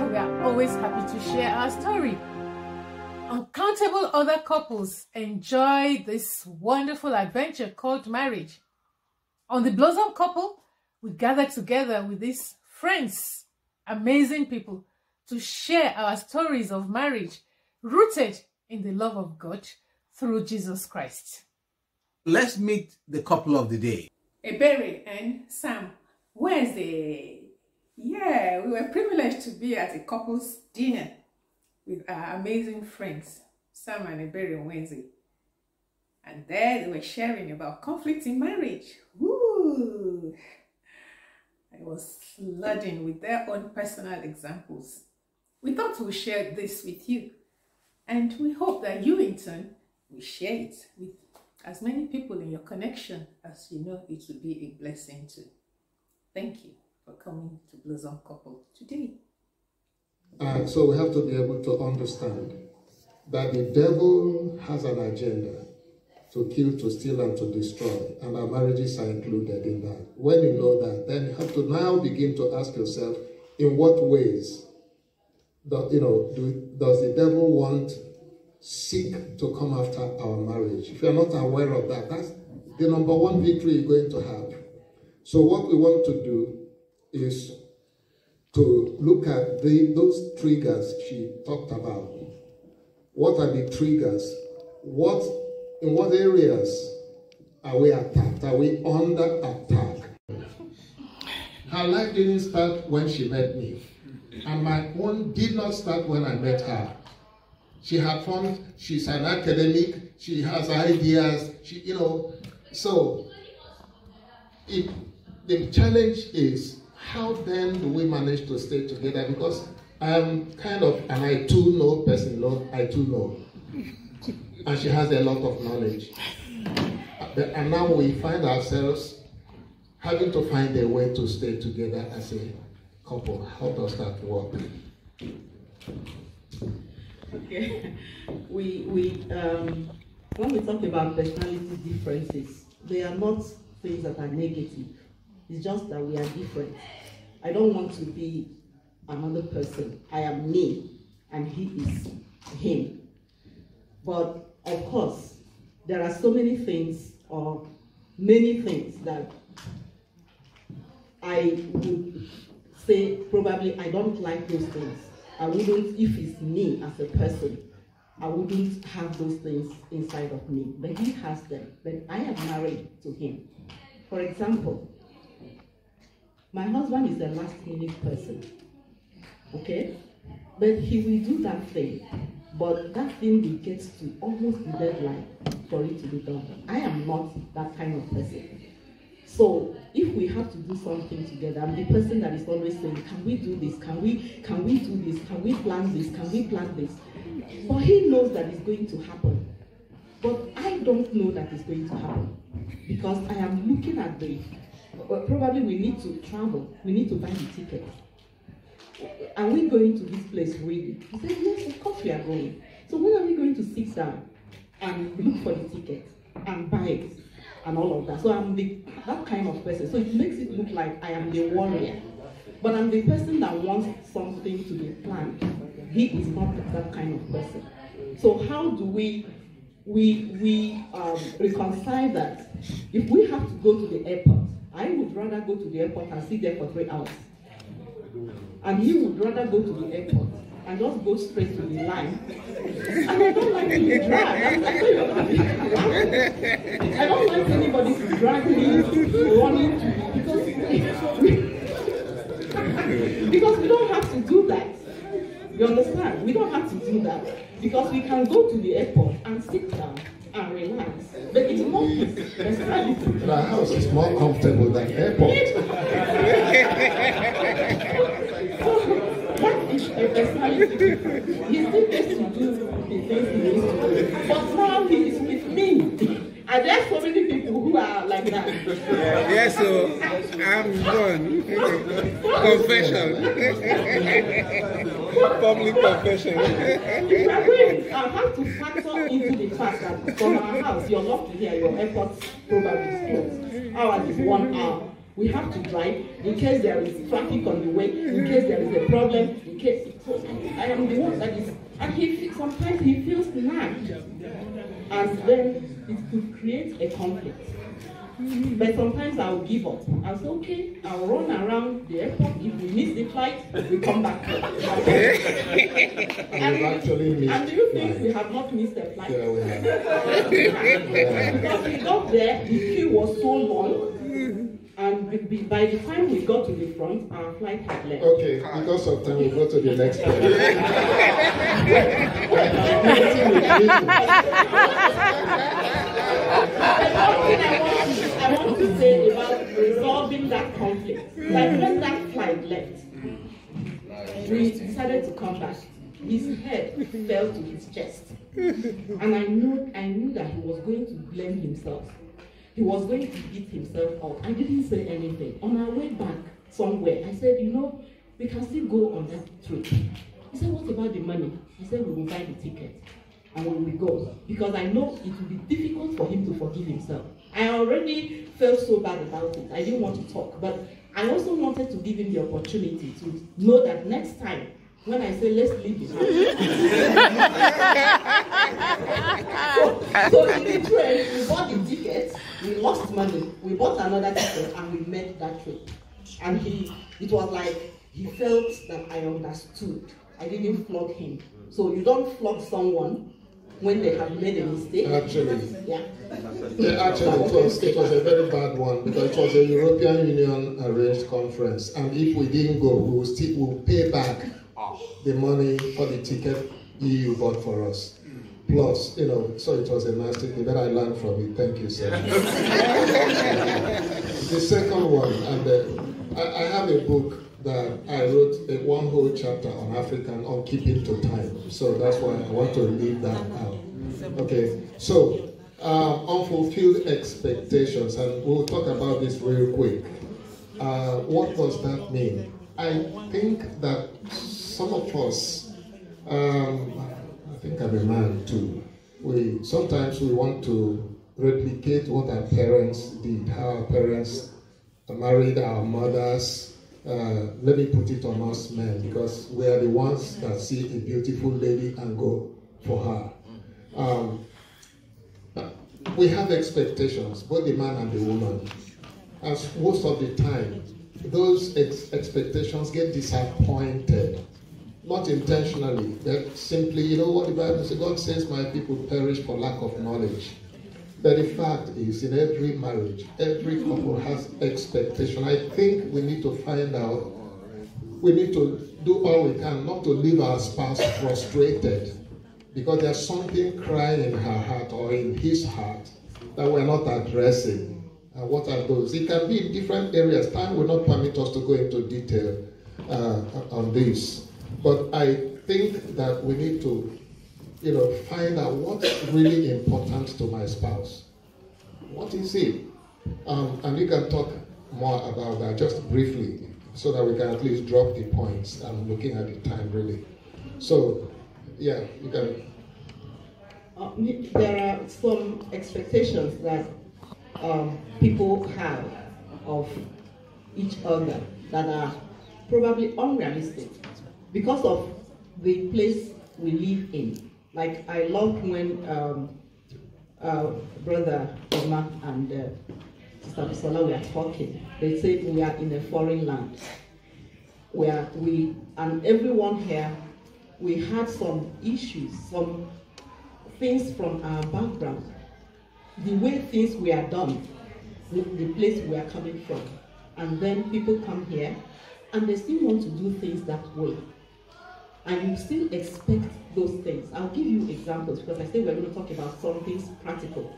we are always happy to share our story. Uncountable other couples enjoy this wonderful adventure called marriage. On the Blossom Couple, we gather together with these friends, amazing people, to share our stories of marriage rooted in the love of God through Jesus Christ. Let's meet the couple of the day. Ebere and Sam Nweze. Yeah, we were privileged to be at a couple's dinner with our amazing friends, Sam and Ebere Nweze. And there they were sharing about conflict in marriage. Woo! I was flooding with their own personal examples. We thought we'd share this with you. And we hope that you in turn will share it with as many people in your connection as you know it will be a blessing to. Thank you for coming to Blossom Couple today. So we have to be able to understand that the devil has an agenda to kill, to steal, and to destroy, and our marriages are included in that. When you know that, then you have to now begin to ask yourself, in what ways does the devil seek to come after our marriage? If you're not aware of that, that's the number one victory you're going to have. So what we want to do is to look at those triggers she talked about. What are the triggers? In what areas are we attacked? Are we under attack? Her life didn't start when she met me. And my own did not start when I met her. She had fun, she's an academic, she has ideas, so the challenge is, how then do we manage to stay together? Because I am kind of an I too know person, I too know. And she has a lot of knowledge. And now we find ourselves having to find a way to stay together as a couple. How does that work? Okay. When we talk about personality differences, they are not things that are negative. It's just that we are different. I don't want to be another person. I am me, and he is him. But of course, there are so many things, or many things, that I would say probably I don't like those things. I wouldn't, if it's me as a person, I wouldn't have those things inside of me. But he has them. But I am married to him. For example, my husband is a last-minute person, okay? But he will do that thing. But that thing will get to almost the deadline for it to be done. I am not that kind of person. So if we have to do something together, I'm the person that is always saying, can we do this? Can we do this? Can we plan this? Can we plan this? But he knows that it's going to happen. But I don't know that it's going to happen. Because I am looking at probably we need to travel. We need to buy the ticket. Are we going to this place really? He said, yes, of course we are going. So when are we going to sit down and look for the ticket and buy it and all of that? So I'm that kind of person. So it makes it look like I am the warrior. But I'm the person that wants something to be planned. He is not that kind of person. So how do we reconcile that? If we have to go to the airport, I would rather go to the airport and sit there for 3 hours. And he would rather go to the airport and just go straight to the line. And I don't like to be dragged. I don't like anybody to drag me, running to me, because we don't have to do that. You understand? We don't have to do that. Because we can go to the airport and sit down and relax. But it's more personality. The house is more comfortable than airport. That is a personality. He still gets to do the things he needs to do. But now he is with me. And there are so many people who are like that. Yes, so I'm done. Confession. Public confession. I have to factor into the fact that from our house, you're not here, your airport probably is closed. Ours is 1 hour. We have to drive in case there is traffic on the way, in case there is a problem, in case. So I am the one that is, and sometimes he feels nagged, and then it could create a conflict. But sometimes I'll give up. I'll say, okay, I'll run around the airport. If we miss the flight, we come back. And do you think we have not missed a flight? Yeah, we have. Because we got there, the queue was so long, and by the time we got to the front, our flight had left. Okay, because of time, we'll go to the next one. I want to say about resolving that conflict. Like when that flight left, we decided to come back. His head fell to his chest. And I knew that he was going to blame himself. He was going to beat himself up. I didn't say anything. On our way back somewhere, I said, you know, we can still go on that trip. He said, what about the money? I said, we will buy the ticket. And when we go, because I know it will be difficult for him to forgive himself. I already felt so bad about it. I didn't want to talk, but I also wanted to give him the opportunity to know that next time, when I say let's leave the house. So in the train, we bought the ticket, we lost money, we bought another ticket, and we made that trip. And it was like he felt that I understood. I didn't flog him. So you don't flog someone when they have made a mistake. Actually, yeah, actually, it was a very bad one because it was a European Union arranged conference, and if we didn't go, we'll pay back the money for the ticket EU bought for us. Plus, you know, so it was a nasty thing that I learned from it. Thank you, sir. The second one, and I have a book that I wrote one whole chapter on African on keeping to time. So that's why I want to leave that out. Okay, so unfulfilled expectations, and we'll talk about this real quick. What does that mean? I think that some of us, I think I'm a man too, sometimes we want to replicate what our parents did, how our parents married our mothers. Let me put it on us men, because we are the ones that see a beautiful lady and go for her. We have expectations, both the man and the woman. As most of the time, those expectations get disappointed. Not intentionally, that simply, you know what the Bible says, God says my people perish for lack of knowledge. But the fact is, in every marriage, every couple has expectation. I think we need to find out, we need to do all we can not to leave our spouse frustrated because there's something crying in her heart or in his heart that we're not addressing. And what are those? It can be in different areas. Time will not permit us to go into detail on this. But I think that we need to, you know, find out what's really important to my spouse. What is it? And you can talk more about that just briefly so that we can at least drop the points. I'm looking at the time really. So, yeah, you can. There are some expectations that people have of each other that are probably unrealistic because of the place we live in. Like, I love when Brother Oma and Sister Bisola were talking. They said we are in a foreign land where and everyone here, we had some issues, some things from our background, the way things were done, the place we are coming from. And then people come here and they still want to do things that way. And you still expect those things. I'll give you examples because I said we're going to talk about some things practical.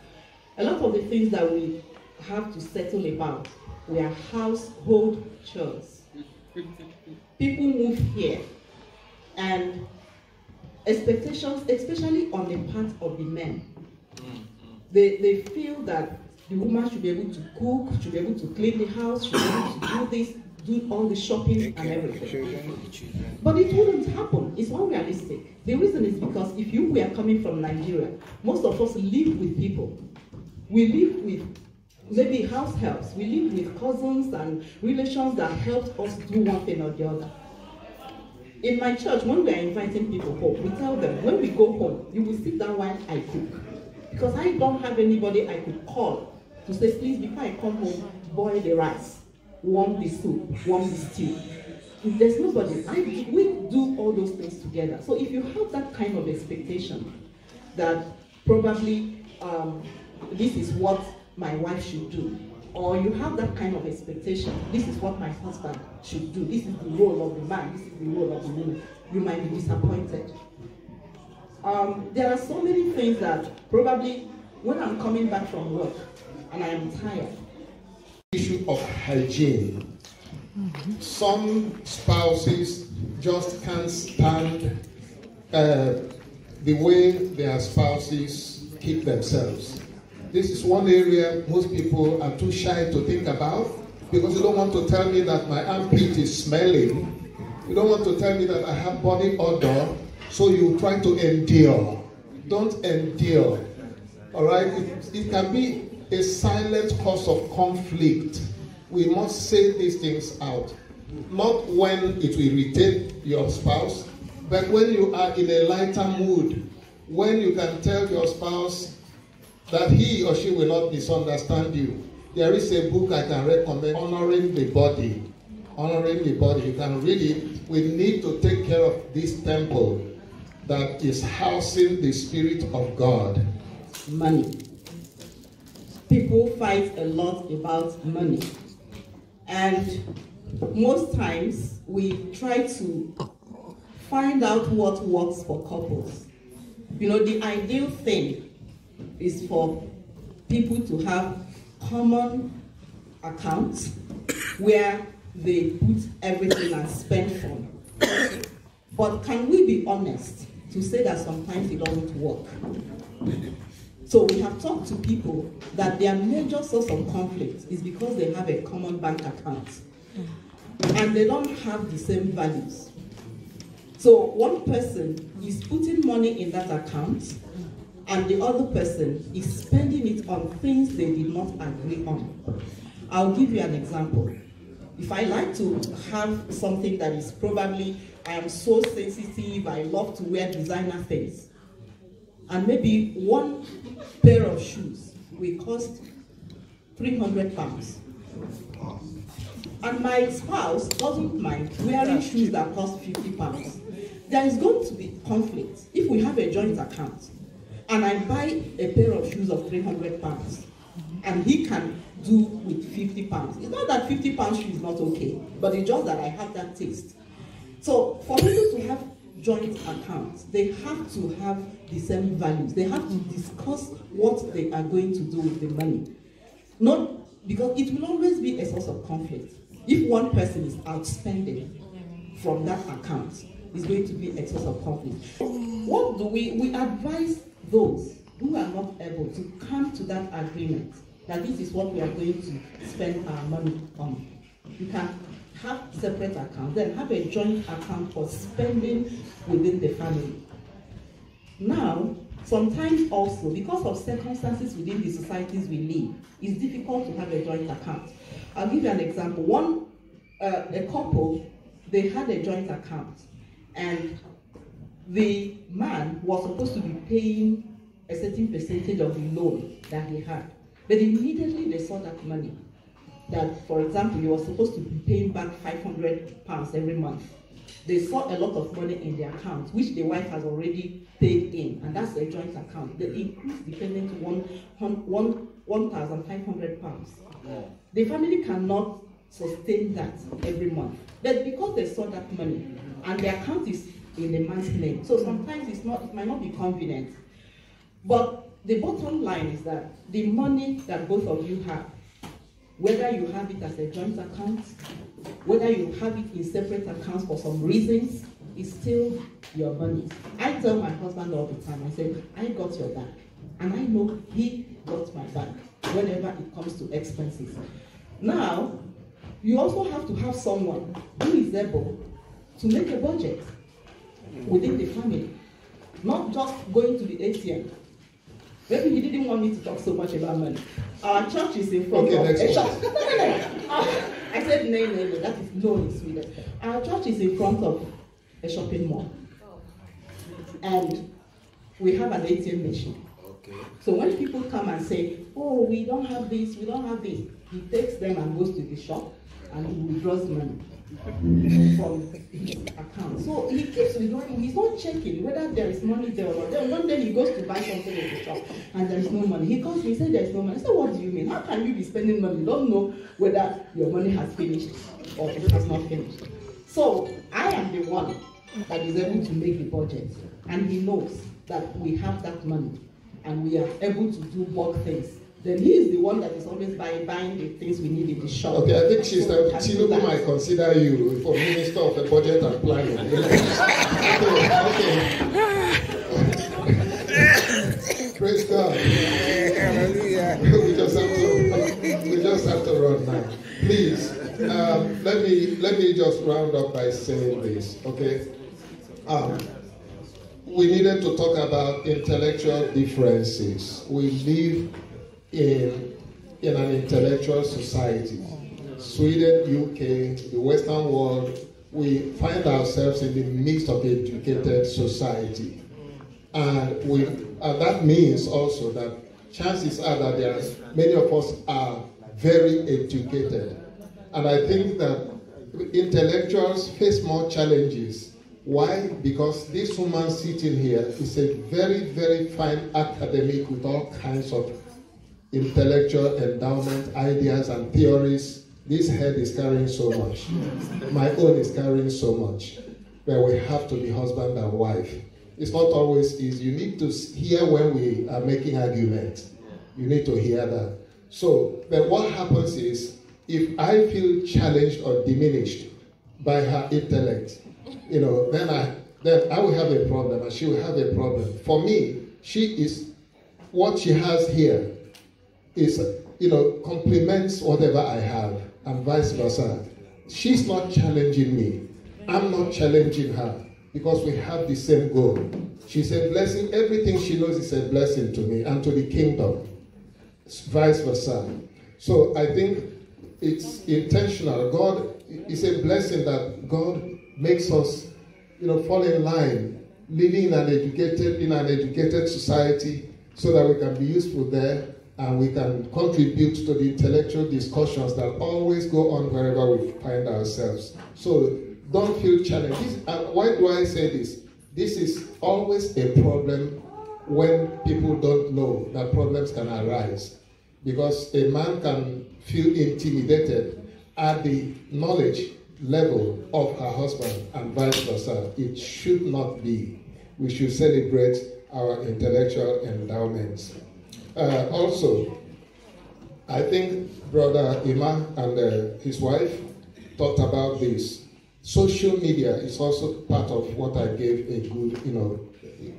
A lot of the things that we have to settle about were household chores. People move here and expectations, especially on the part of the men, they feel that the woman should be able to cook, should be able to clean the house, should be able to do this, do all the shopping and everything. But it wouldn't happen. It's unrealistic. The reason is because if you were coming from Nigeria, most of us live with people. We live with maybe house helps. We live with cousins and relations that helped us do one thing or the other. In my church, when we are inviting people home, we tell them, when we go home, you will sit down while I cook. Because I don't have anybody I could call to say, please, before I come home, boil the rice, warm the soup, warm the stew. If there's nobody, we do all those things together. So if you have that kind of expectation that probably this is what my wife should do, or you have that kind of expectation, this is what my husband should do, this is the role of the man, this is the role of the woman, you might be disappointed. There are so many things that probably when I'm coming back from work and I am tired. Issue of hygiene. Some spouses just can't stand the way their spouses keep themselves. This is one area most people are too shy to think about, because you don't want to tell me that my armpit is smelling. You don't want to tell me that I have body odor, so you try to endure. Don't endure. All right? It can be a silent cause of conflict. We must say these things out. Not when it will irritate your spouse, but when you are in a lighter mood, when you can tell your spouse that he or she will not misunderstand you. There is a book I can recommend, Honoring the Body. Honoring the Body. You can read it. We need to take care of this temple that is housing the Spirit of God. Money. People fight a lot about money. And most times we try to find out what works for couples. You know, the ideal thing is for people to have common accounts where they put everything and spend from. But can we be honest to say that sometimes it doesn't work? So we have talked to people that their major source of conflict is because they have a common bank account and they don't have the same values. So one person is putting money in that account and the other person is spending it on things they did not agree on. I'll give you an example. If I like to have something that is probably, I am so sensitive, I love to wear designer things, and maybe one pair of shoes will cost £300. And my spouse doesn't mind wearing shoes that cost £50. There is going to be conflict if we have a joint account and I buy a pair of shoes of £300 and he can do with £50. It's not that £50 shoe is not okay, but it's just that I have that taste. So for people to have joint accounts, they have to have the same values. They have to discuss what they are going to do with the money. Not because it will always be a source of conflict. If one person is outspending from that account, it's going to be a source of conflict. What do we advise those who are not able to come to that agreement that this is what we are going to spend our money on? You can have separate accounts, then have a joint account for spending within the family. Now, sometimes also, because of circumstances within the societies we live, it's difficult to have a joint account. I'll give you an example. A couple, they had a joint account, and the man was supposed to be paying a certain percentage of the loan that he had. But immediately they saw that money, that, for example, you were supposed to be paying back £500 every month. They saw a lot of money in their account, which the wife has already paid in, and that's a joint account. The increase depending to £1,500. The family cannot sustain that every month. But because they saw that money, and the account is in the man's name, so sometimes it might not be convenient. But the bottom line is that the money that both of you have, whether you have it as a joint account, whether you have it in separate accounts for some reasons, is still your money. I tell my husband all the time, I say, I got your back. And I know he got my back whenever it comes to expenses. Now, you also have to have someone who is able to make a budget within the family. Not just going to the ATM. Maybe he didn't want me to talk so much about money. Our church is in front of a shop. I said no, that is no in Sweden. Our church is in front of a shopping mall. And we have an ATM machine. Okay. So when people come and say, oh, we don't have this, he takes them and goes to the shop and he withdraws money from his account. So he keeps withdrawing. He's not checking whether there is money there or not. Then one day he goes to buy something in the shop and there is no money. He calls me, he says there is no money. I said, what do you mean? How can you be spending money? You don't know whether your money has finished or it has not finished. So I am the one that is able to make the budget, and he knows that we have that money and we are able to do bulk things. Then he is the one that is always buying the things we need in the shop. Okay, I think Tinubu might consider you for Minister of the Budget and Planning. Okay. Praise God. we just have to run now. Please, let me just round up by saying this. Okay. We needed to talk about intellectual differences. We live in an intellectual society. Sweden, UK, the Western world, we find ourselves in the midst of an educated society. And that means also that chances are that many of us are very educated. And I think that intellectuals face more challenges. Why? Because this woman sitting here is a very, very fine academic with all kinds of intellectual endowment, ideas and theories. This head is carrying so much. My own is carrying so much. But we have to be husband and wife. It's not always easy. You need to hear when we are making arguments. You need to hear that. So, but what happens is, if I feel challenged or diminished by her intellect, then I will have a problem and she will have a problem. For me, what she has here is, complements whatever I have and vice versa. She's not challenging me. I'm not challenging her because we have the same goal. She's a blessing. Everything she knows is a blessing to me and to the kingdom. Vice versa. So I think it's intentional. God is a blessing that God makes us, fall in line, living in an educated society, so that we can be useful there and we can contribute to the intellectual discussions that always go on wherever we find ourselves. So don't feel challenged. Why do I say this? This is always a problem when people don't know that problems can arise. Because a man can feel intimidated at the knowledge level of her husband and vice versa. It should not be. We should celebrate our intellectual endowments. Also, I think Brother Ima and his wife talked about this. Social media is also part of what I gave a good,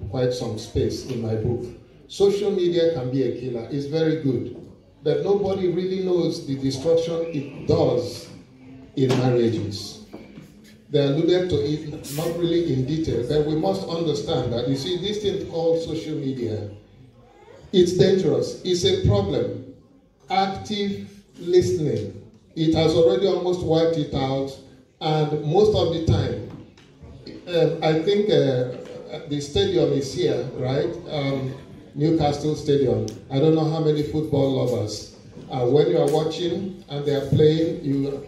quite some space in my book. Social media can be a killer. It's very good. But nobody really knows the destruction it does in marriages. They alluded to it, not really in detail, but we must understand that, this thing called social media, it's dangerous. It's a problem. Active listening. It has already almost wiped it out, and most of the time, I think the stadium is here, right? Newcastle Stadium. I don't know how many football lovers. When you are watching and they are playing,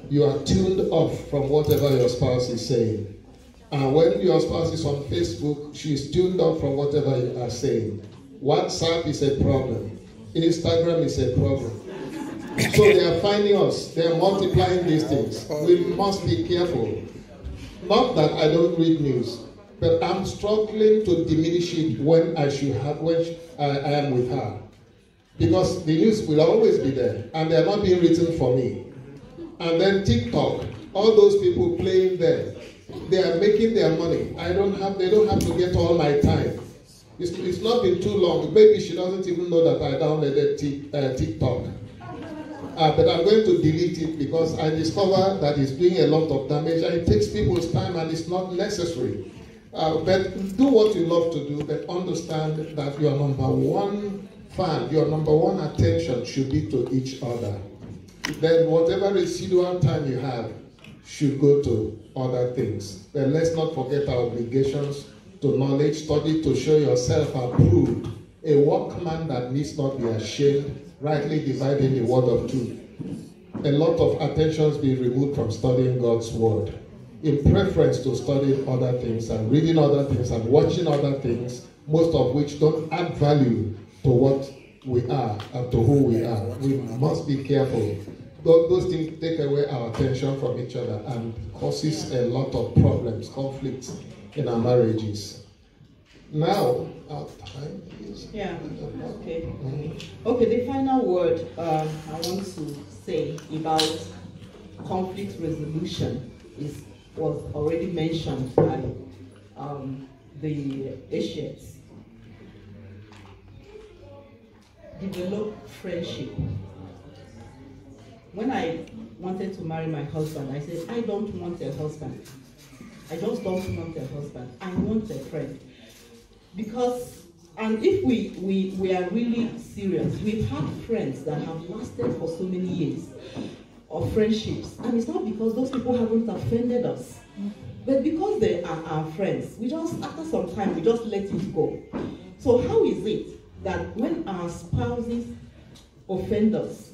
you are tuned off from whatever your spouse is saying. When your spouse is on Facebook, she is tuned off from whatever you are saying. WhatsApp is a problem. Instagram is a problem. So they are finding us. They are multiplying these things. We must be careful. Not that I don't read news, but I'm struggling to diminish it when I am with her. Because the news will always be there, and they are not being written for me. And then TikTok, all those people playing there, they are making their money. They don't have to get all my time. It's not been too long. Maybe she doesn't even know that I downloaded TikTok. But I'm going to delete it because I discover that it's doing a lot of damage and it takes people's time and it's not necessary. But do what you love to do, but understand that your number one fine, your number one attention should be to each other. Then whatever residual time you have should go to other things. Then let's not forget our obligations to knowledge, study to show yourself approved, a workman that needs not be ashamed, rightly dividing the word of truth. A lot of attentions being removed from studying God's word, in preference to studying other things and reading other things and watching other things, most of which don't add value to what we are and to who we are. We must be careful. Those things take away our attention from each other and causes a lot of problems, conflicts in our marriages. Now, our time is... Yeah, okay. Okay, the final word I want to say about conflict resolution was already mentioned by the Asians. Develop friendship. When I wanted to marry my husband, I said, I don't want a husband. I just don't want a husband. I want a friend. Because, and if we are really serious, we've had friends that have lasted for so many years of friendships. And it's not because those people haven't offended us, but because they are our friends. We just, after some time, we just let it go. So how is it that when our spouses offend us,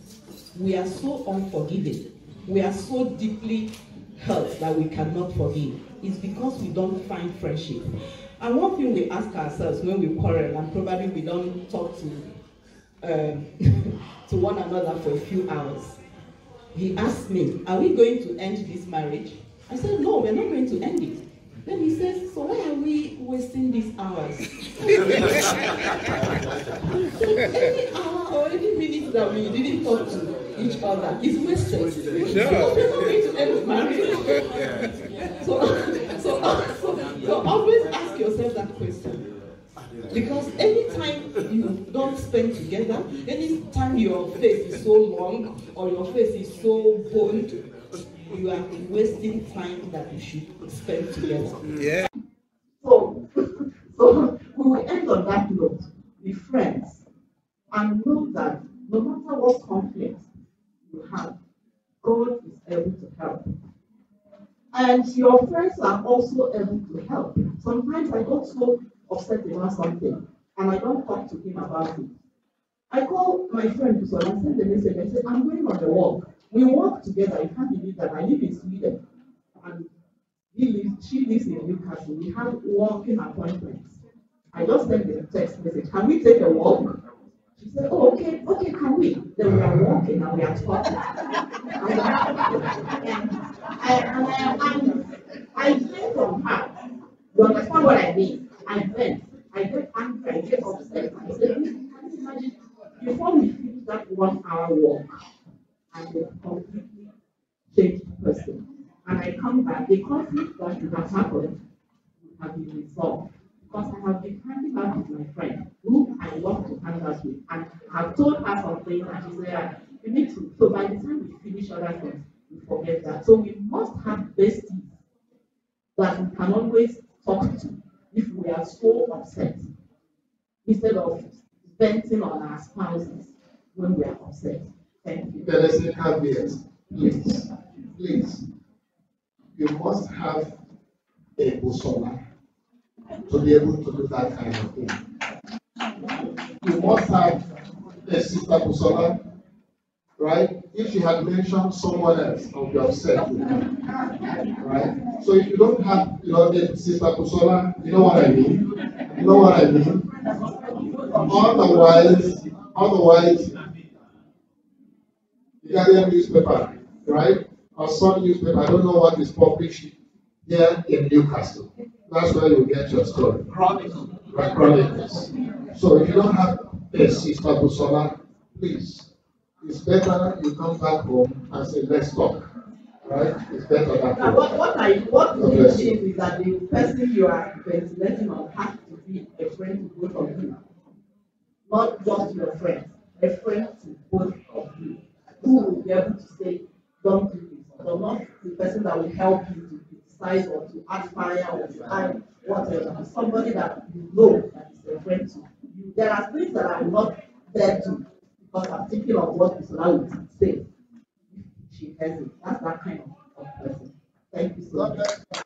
we are so unforgiving, we are so deeply hurt that we cannot forgive? It's because we don't find friendship. And one thing we ask ourselves when we quarrel, and probably we don't talk to to one another for a few hours. He asked me, are we going to end this marriage? I said, no, we're not going to end it. Then he says, so why are we wasting these hours? Any hour or any minute that we didn't talk to each other is wasted. Sure. Because we're not going to end the marriage. So always ask yourself that question. Because anytime you don't spend together, anytime your face is so long or your face is so boned, you are wasting time that you should spend together. Yeah. So we will end on that note. Be friends and know that no matter what conflict you have, God is able to help. And your friends are also able to help. Sometimes I got so upset about something and I don't talk to him about it. I call my friend Busola and send a message. I say, I'm going on a walk. We walk together. You can't believe that. I live in Sweden. And she lives in Newcastle. We have walking appointments. I just sent a text message. Can we take a walk? She said, oh, okay, can we? Then we are walking and we are talking. I hear from her. You understand what I mean? I get angry, I get upset. I said, can you imagine? Before we finish that 1 hour walk, I'm a completely changed person. And I come back, the conflict that should have happened would have been resolved. Because I have been hanging out with my friend, who I love to hang out with, and have told her something, and she said, you need to. So by the time we finish other things, we forget that. So we must have besties that we can always talk to if we are so upset, instead of venting on our spouses when we are upset. Thank you. There is a caveat. Please. You must have a Busola to be able to do that kind of thing. You must have a sister Busola, right? If she had mentioned someone else, I would be upset with her, right? So if you don't have, a sister Busola, you know what I mean? Otherwise, the Guardian newspaper, right? Or some newspaper, I don't know what is published here in Newcastle. That's where you get your story. Chronicles. So if you don't have a sister Busola, please, it's better you come back home and say, let's talk. Right? It's better that now, what we believe is that the person you are ventilating on has to be a friend to both of you. Not just your friend, a friend to both of you. Who will be able to say, don't do this, or not the person that will help you to criticize or to add fire or to add whatever. Somebody that you know that is a friend to you. There are things that are not there too, because I'm thinking of what Mr. Lalu would say. She has it. That's that kind of person. Thank you so much.